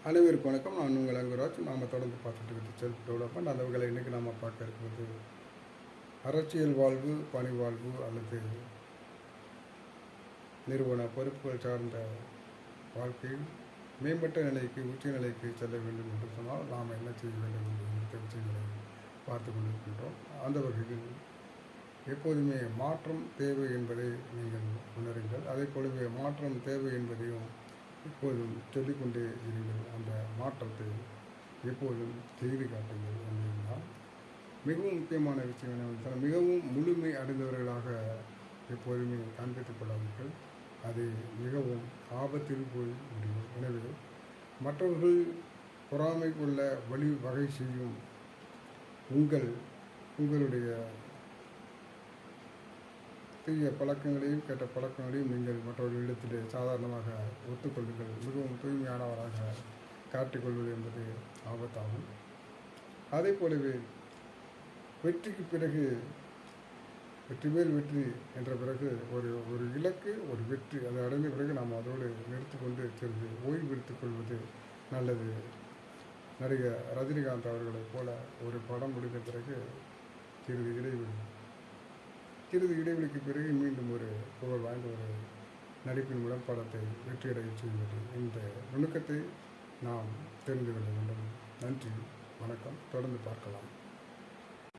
அனைவருக்கும் வணக்கம். நான் உங்கள் அங்குராஜ். நாம் தொடர்ந்து பார்த்துட்டு இருக்கிறது செல்ஃப் டெவலப்மெண்ட். அந்த வகையில் இன்றைக்கி நாம் பார்க்க இருக்கிறது அரசியல் வாழ்வு, பணி வாழ்வு அல்லது நிறுவன பொறுப்புகள் சார்ந்த வாழ்க்கையில் மேம்பட்ட நிலைக்கு, உச்ச நிலைக்கு செல்ல வேண்டும் என்று சொன்னால் நாம் என்ன செய்ய வேண்டும் என்ற விஷயங்களை பார்த்து கொண்டிருக்கின்றோம். அந்த வகையில் எப்போதுமே மாற்றம் தேவை என்பதை நீங்கள் உணருங்கள். அதே போலவே மாற்றம் தேவை என்பதையும் எப்போதும் சொல்லிக்கொண்டே இருங்கள். அந்த மாற்றத்தை எப்போதும் செய்து காட்டுங்கள் என்பதுதான் மிகவும் முக்கியமான விஷயம். என்னவென்றால் மிகவும் முழுமை அடைந்தவர்களாக எப்போதுமே காண்பித்துக் கொள்ளாதீர்கள். அது மிகவும் ஆபத்தில் போய் முடியும். எனவே மற்றவர்கள் பொறாமை கொள்ள வகை செய்யும் உங்களுடைய தீய பழக்கங்களையும் கெட்ட பழக்கங்களையும் நீங்கள் மற்றவர்களிடத்திலே சாதாரணமாக ஒத்துக்கொள்ளுங்கள். மிகவும் தூய்மையானவராக காட்டிக்கொள்வது என்பது ஆபத்தாகும். அதே போலவே வெற்றிக்கு பிறகு வெற்றி மேல் வெற்றி என்ற பிறகு ஒரு இலக்கு, ஒரு வெற்றி அதை அடைந்த பிறகு நாம் அதோடு நிறுத்திக்கொண்டு சிறிது ஓய்வு எடுத்துக் கொள்வது நல்லது. நடிகர் ரஜினிகாந்த் அவர்களைப் போல ஒரு படம் முடிந்த பிறகு சிறிது இடைவெளிக்கு பிறகு மீண்டும் ஒரு புகழ் வாய்ந்த ஒரு நடிப்பின் மூலம் படத்தை வெற்றியடைய செய்வது. இந்த நுணுக்கத்தை நாம் தெரிந்து கொள்ள வேண்டும். நன்றி, வணக்கம். தொடர்ந்து பார்க்கலாம்.